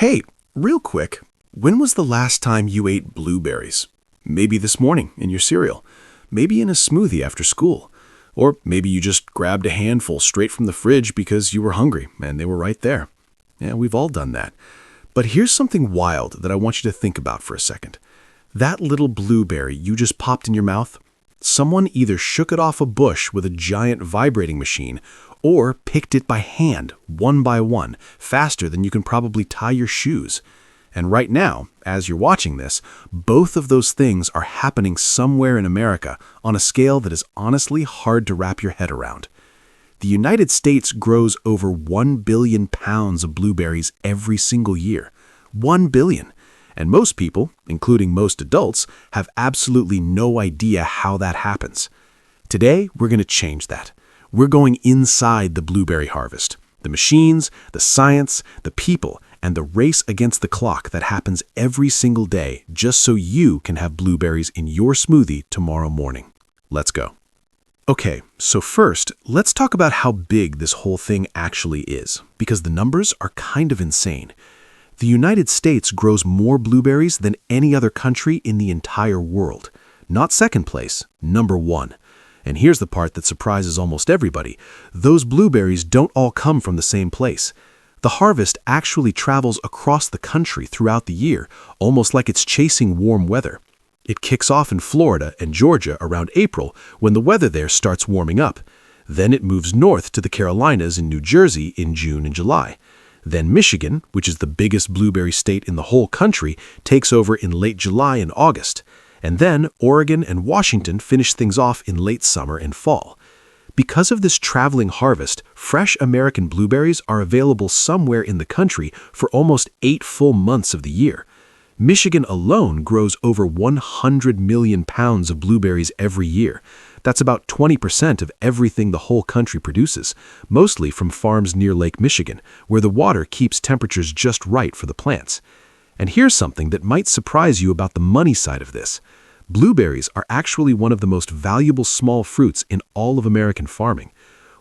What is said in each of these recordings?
Hey, real quick, when was the last time you ate blueberries? Maybe this morning in your cereal, maybe in a smoothie after school, or maybe you just grabbed a handful straight from the fridge because you were hungry and they were right there. Yeah, we've all done that. But here's something wild that I want you to think about for a second. That little blueberry you just popped in your mouth, someone either shook it off a bush with a giant vibrating machine or picked it by hand, one by one, faster than you can probably tie your shoes. And right now, as you're watching this, both of those things are happening somewhere in America on a scale that is honestly hard to wrap your head around. The United States grows over 1 billion pounds of blueberries every single year. 1 billion. And most people, including most adults, have absolutely no idea how that happens. Today, we're going to change that. We're going inside the blueberry harvest. The machines, the science, the people, and the race against the clock that happens every single day just so you can have blueberries in your smoothie tomorrow morning. Let's go. Okay, so first, let's talk about how big this whole thing actually is, because the numbers are kind of insane. The United States grows more blueberries than any other country in the entire world. Not second place, number one. And here's the part that surprises almost everybody. Those blueberries don't all come from the same place. The harvest actually travels across the country throughout the year, almost like it's chasing warm weather. It kicks off in Florida and Georgia around April when the weather there starts warming up. Then it moves north to the Carolinas and New Jersey in June and July. Then Michigan, which is the biggest blueberry state in the whole country, takes over in late July and August. And then Oregon and Washington finish things off in late summer and fall. Because of this traveling harvest, fresh American blueberries are available somewhere in the country for almost 8 full months of the year. Michigan alone grows over 100 million pounds of blueberries every year. That's about 20% of everything the whole country produces, mostly from farms near Lake Michigan, where the water keeps temperatures just right for the plants. And here's something that might surprise you about the money side of this. Blueberries are actually one of the most valuable small fruits in all of American farming.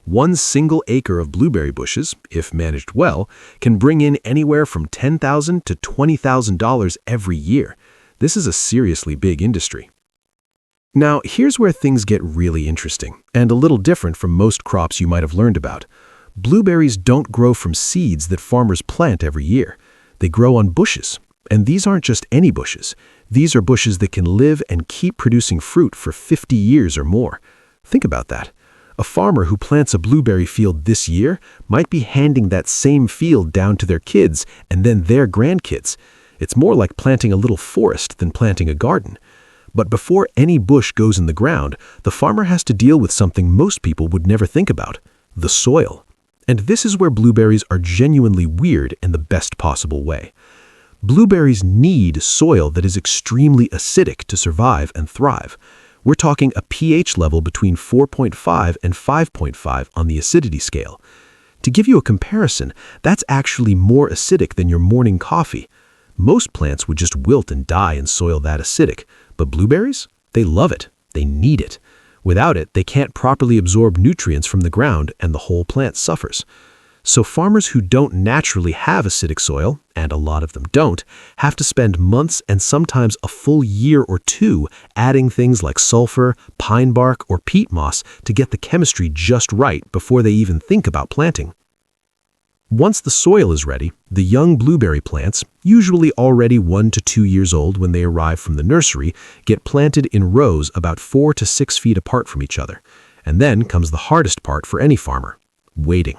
One single acre of blueberry bushes, if managed well, can bring in anywhere from $10,000 to $20,000 every year. This is a seriously big industry. Now, here's where things get really interesting, and a little different from most crops you might have learned about. Blueberries don't grow from seeds that farmers plant every year. They grow on bushes. And these aren't just any bushes. These are bushes that can live and keep producing fruit for 50 years or more. Think about that. A farmer who plants a blueberry field this year might be handing that same field down to their kids and then their grandkids. It's more like planting a little forest than planting a garden. But before any bush goes in the ground, the farmer has to deal with something most people would never think about: the soil. And this is where blueberries are genuinely weird in the best possible way. Blueberries need soil that is extremely acidic to survive and thrive. We're talking a pH level between 4.5 and 5.5 on the acidity scale. To give you a comparison, that's actually more acidic than your morning coffee. Most plants would just wilt and die in soil that acidic, but blueberries? They love it. They need it. Without it, they can't properly absorb nutrients from the ground and the whole plant suffers. So farmers who don't naturally have acidic soil, and a lot of them don't, have to spend months and sometimes a full year or two adding things like sulfur, pine bark, or peat moss to get the chemistry just right before they even think about planting. Once the soil is ready, the young blueberry plants, usually already 1 to 2 years old when they arrive from the nursery, get planted in rows about 4 to 6 feet apart from each other. And then comes the hardest part for any farmer: waiting.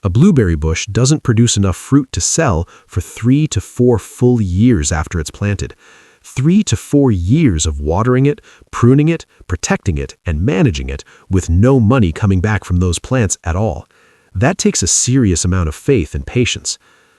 A blueberry bush doesn't produce enough fruit to sell for 3 to 4 full years after it's planted. 3 to 4 years of watering it, pruning it, protecting it, and managing it with no money coming back from those plants at all. That takes a serious amount of faith and patience.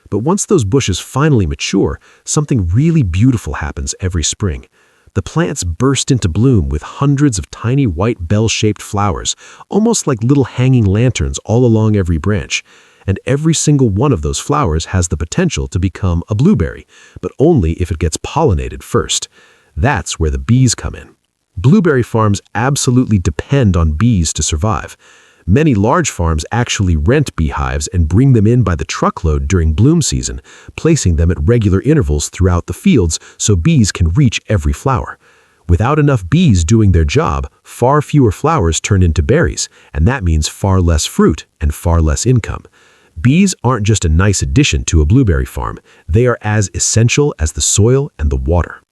But once those bushes finally mature, something really beautiful happens every spring. The plants burst into bloom with hundreds of tiny white bell-shaped flowers, almost like little hanging lanterns all along every branch. And every single one of those flowers has the potential to become a blueberry, but only if it gets pollinated first. That's where the bees come in. Blueberry farms absolutely depend on bees to survive. Many large farms actually rent beehives and bring them in by the truckload during bloom season, placing them at regular intervals throughout the fields so bees can reach every flower. Without enough bees doing their job, far fewer flowers turn into berries, and that means far less fruit and far less income. Bees aren't just a nice addition to a blueberry farm, they are as essential as the soil and the water.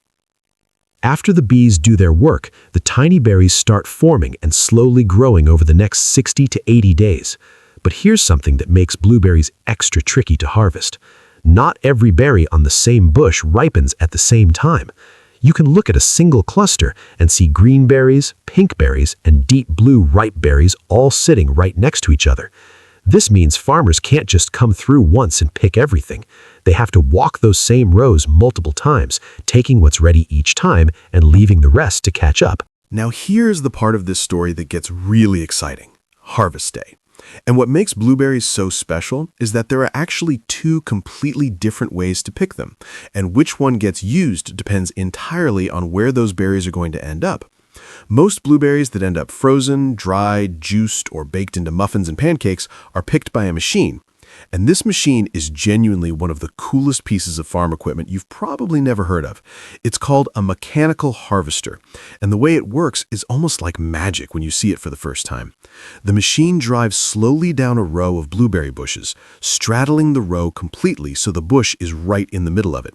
After the bees do their work, the tiny berries start forming and slowly growing over the next 60 to 80 days. But here's something that makes blueberries extra tricky to harvest. Not every berry on the same bush ripens at the same time. You can look at a single cluster and see green berries, pink berries, and deep blue ripe berries all sitting right next to each other. This means farmers can't just come through once and pick everything. They have to walk those same rows multiple times, taking what's ready each time and leaving the rest to catch up. Now here's the part of this story that gets really exciting: harvest day. And what makes blueberries so special is that there are actually two completely different ways to pick them, and which one gets used depends entirely on where those berries are going to end up. Most blueberries that end up frozen, dried, juiced, or baked into muffins and pancakes are picked by a machine. And this machine is genuinely one of the coolest pieces of farm equipment you've probably never heard of. It's called a mechanical harvester, and the way it works is almost like magic when you see it for the first time. The machine drives slowly down a row of blueberry bushes, straddling the row completely so the bush is right in the middle of it.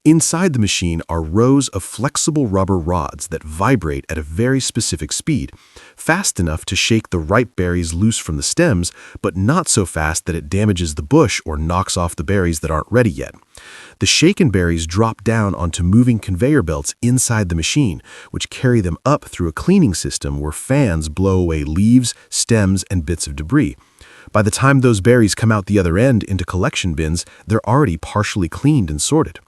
Inside the machine are rows of flexible rubber rods that vibrate at a very specific speed, fast enough to shake the ripe berries loose from the stems, but not so fast that it damages the bush or knocks off the berries that aren't ready yet. The shaken berries drop down onto moving conveyor belts inside the machine, which carry them up through a cleaning system where fans blow away leaves, stems, and bits of debris. By the time those berries come out the other end into collection bins, they're already partially cleaned and sorted.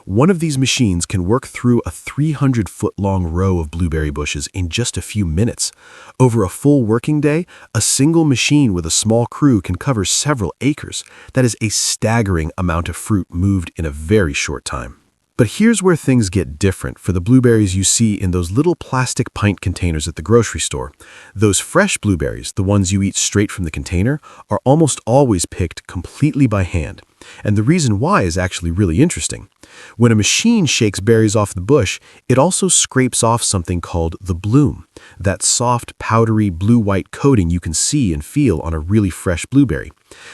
One of these machines can work through a 300-foot-long row of blueberry bushes in just a few minutes. Over a full working day, a single machine with a small crew can cover several acres. That is a staggering amount of fruit moved in a very short time. But here's where things get different for the blueberries you see in those little plastic pint containers at the grocery store. Those fresh blueberries, the ones you eat straight from the container, are almost always picked completely by hand. And the reason why is actually really interesting. When a machine shakes berries off the bush, it also scrapes off something called the bloom, that soft, powdery, blue-white coating you can see and feel on a really fresh blueberry.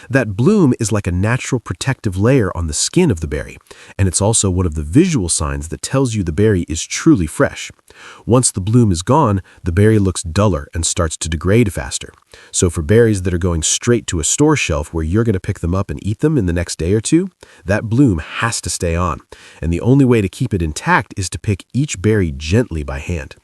That bloom is like a natural protective layer on the skin of the berry, and it's also one of the visual signs that tells you the berry is truly fresh. Once the bloom is gone, the berry looks duller and starts to degrade faster. So for berries that are going straight to a store shelf where you're going to pick them up and eat them in the next day or two, that bloom has to stay on, and the only way to keep it intact is to pick each berry gently by hand.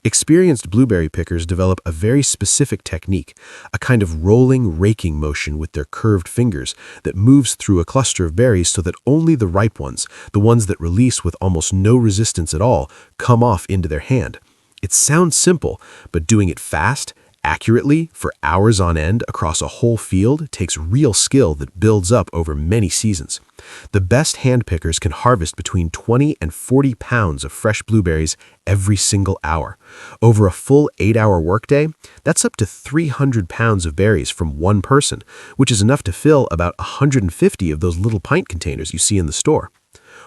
Experienced blueberry pickers develop a very specific technique, a kind of rolling, raking motion with their curved fingers that moves through a cluster of berries so that only the ripe ones, the ones that release with almost no resistance at all, come off into their hand. It sounds simple, but doing it fast, accurately, for hours on end across a whole field takes real skill that builds up over many seasons. The best hand pickers can harvest between 20 and 40 pounds of fresh blueberries every single hour. Over a full 8-hour workday, that's up to 300 pounds of berries from one person, which is enough to fill about 150 of those little pint containers you see in the store.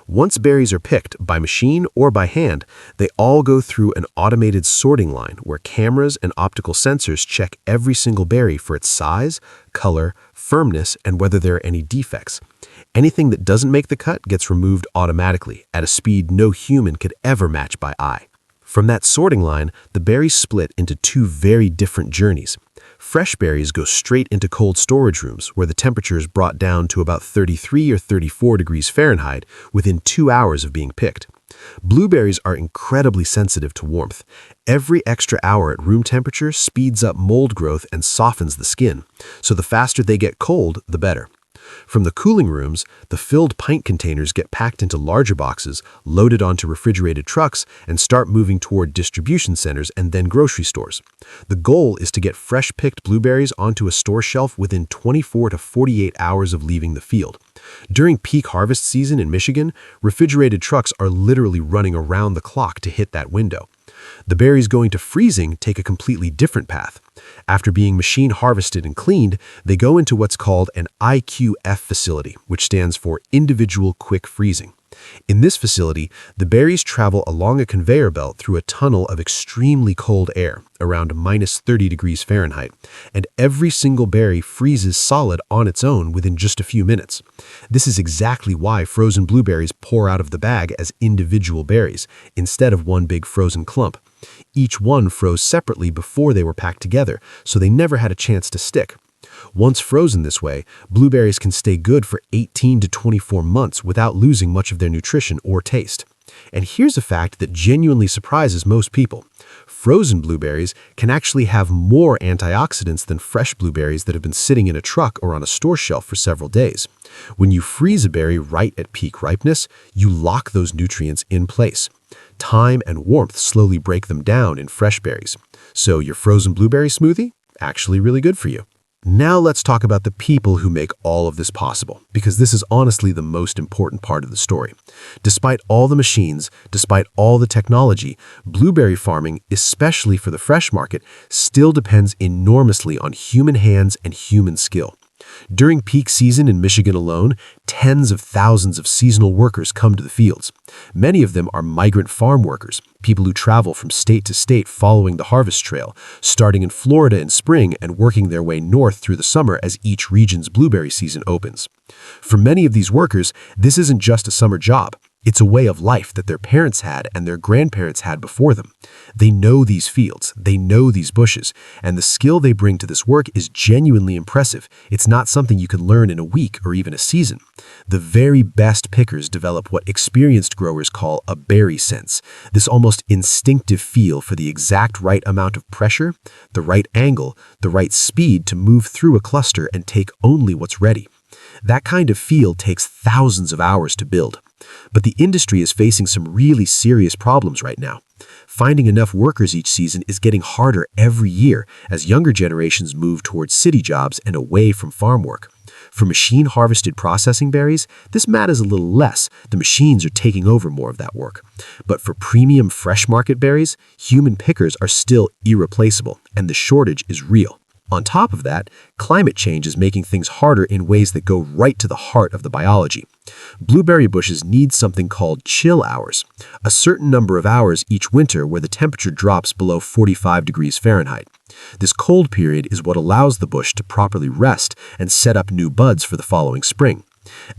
Once berries are picked, by machine or by hand, they all go through an automated sorting line where cameras and optical sensors check every single berry for its size, color, firmness, and whether there are any defects. Anything that doesn't make the cut gets removed automatically at a speed no human could ever match by eye. From that sorting line, the berries split into two very different journeys. Fresh berries go straight into cold storage rooms where the temperature is brought down to about 33 or 34 degrees Fahrenheit within 2 hours of being picked. Blueberries are incredibly sensitive to warmth. Every extra hour at room temperature speeds up mold growth and softens the skin, so the faster they get cold, the better. From the cooling rooms, the filled pint containers get packed into larger boxes, loaded onto refrigerated trucks, and start moving toward distribution centers and then grocery stores. The goal is to get fresh-picked blueberries onto a store shelf within 24 to 48 hours of leaving the field. During peak harvest season in Michigan, refrigerated trucks are literally running around the clock to hit that window. The berries going to freezing take a completely different path. After being machine harvested and cleaned, they go into what's called an IQF facility, which stands for Individual Quick Freezing. In this facility, the berries travel along a conveyor belt through a tunnel of extremely cold air, around -30 degrees Fahrenheit, and every single berry freezes solid on its own within just a few minutes. This is exactly why frozen blueberries pour out of the bag as individual berries, instead of one big frozen clump. Each one froze separately before they were packed together, so they never had a chance to stick. Once frozen this way, blueberries can stay good for 18 to 24 months without losing much of their nutrition or taste. And here's a fact that genuinely surprises most people. Frozen blueberries can actually have more antioxidants than fresh blueberries that have been sitting in a truck or on a store shelf for several days. When you freeze a berry right at peak ripeness, you lock those nutrients in place. Time and warmth slowly break them down in fresh berries. So your frozen blueberry smoothie? Actually really good for you. Now let's talk about the people who make all of this possible, because this is honestly the most important part of the story. Despite all the machines, despite all the technology, blueberry farming, especially for the fresh market, still depends enormously on human hands and human skill. During peak season in Michigan alone, tens of thousands of seasonal workers come to the fields. Many of them are migrant farm workers, people who travel from state to state following the harvest trail, starting in Florida in spring and working their way north through the summer as each region's blueberry season opens. For many of these workers, this isn't just a summer job. It's a way of life that their parents had and their grandparents had before them. They know these fields, they know these bushes, and the skill they bring to this work is genuinely impressive. It's not something you can learn in a week or even a season. The very best pickers develop what experienced growers call a berry sense, this almost instinctive feel for the exact right amount of pressure, the right angle, the right speed to move through a cluster and take only what's ready. That kind of feel takes thousands of hours to build. But the industry is facing some really serious problems right now. Finding enough workers each season is getting harder every year as younger generations move towards city jobs and away from farm work. For machine-harvested processing berries, this matters a little less. The machines are taking over more of that work. But for premium fresh market berries, human pickers are still irreplaceable, and the shortage is real. On top of that, climate change is making things harder in ways that go right to the heart of the biology. Blueberry bushes need something called chill hours, a certain number of hours each winter where the temperature drops below 45 degrees Fahrenheit. This cold period is what allows the bush to properly rest and set up new buds for the following spring.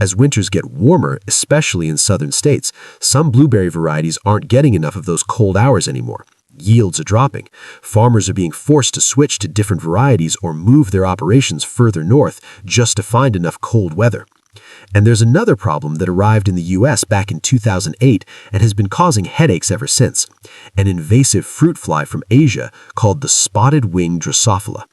As winters get warmer, especially in southern states, some blueberry varieties aren't getting enough of those cold hours anymore. Yields are dropping. Farmers are being forced to switch to different varieties or move their operations further north just to find enough cold weather. And there's another problem that arrived in the US back in 2008 and has been causing headaches ever since: an invasive fruit fly from Asia called the spotted-winged Drosophila.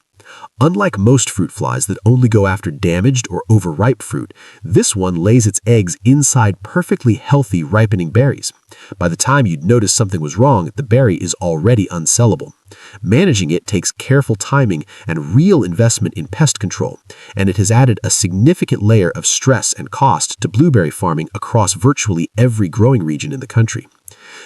Unlike most fruit flies that only go after damaged or overripe fruit, this one lays its eggs inside perfectly healthy ripening berries. By the time you'd notice something was wrong, the berry is already unsellable. Managing it takes careful timing and real investment in pest control, and it has added a significant layer of stress and cost to blueberry farming across virtually every growing region in the country.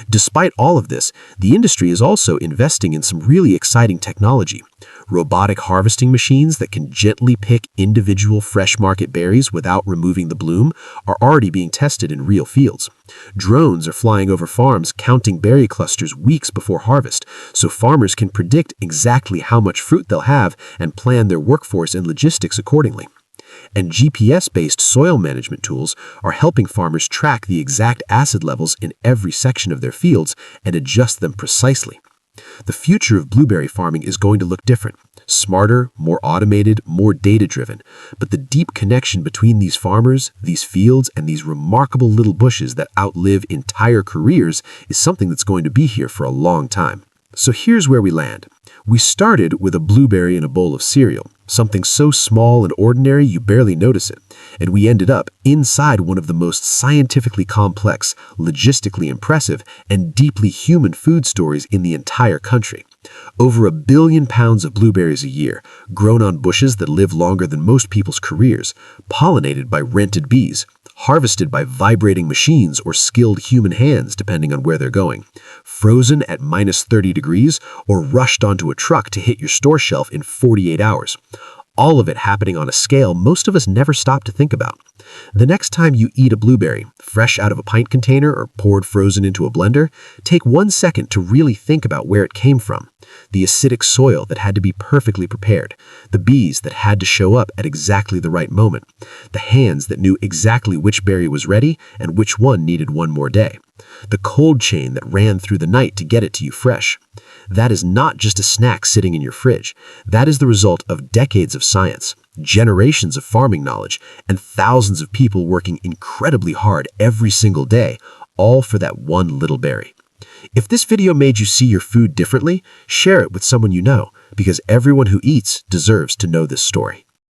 Despite all of this, the industry is also investing in some really exciting technology. Robotic harvesting machines that can gently pick individual fresh market berries without removing the bloom are already being tested in real fields. Drones are flying over farms counting berry clusters weeks before harvest, so farmers can predict exactly how much fruit they'll have and plan their workforce and logistics accordingly. And GPS-based soil management tools are helping farmers track the exact acid levels in every section of their fields and adjust them precisely. The future of blueberry farming is going to look different, smarter, more automated, more data-driven. But the deep connection between these farmers, these fields, and these remarkable little bushes that outlive entire careers is something that's going to be here for a long time. So here's where we land. We started with a blueberry in a bowl of cereal, something so small and ordinary you barely notice it, and we ended up inside one of the most scientifically complex, logistically impressive, and deeply human food stories in the entire country. Over 1 billion pounds of blueberries a year, grown on bushes that live longer than most people's careers, pollinated by rented bees, harvested by vibrating machines or skilled human hands depending on where they're going, frozen at -30 degrees, or rushed onto a truck to hit your store shelf in 48 hours. All of it happening on a scale most of us never stop to think about. The next time you eat a blueberry, fresh out of a pint container or poured frozen into a blender, take 1 second to really think about where it came from. The acidic soil that had to be perfectly prepared, the bees that had to show up at exactly the right moment, the hands that knew exactly which berry was ready and which one needed one more day, the cold chain that ran through the night to get it to you fresh. That is not just a snack sitting in your fridge. That is the result of decades of science, generations of farming knowledge, and thousands of people working incredibly hard every single day, all for that one little berry. If this video made you see your food differently, share it with someone you know, because everyone who eats deserves to know this story.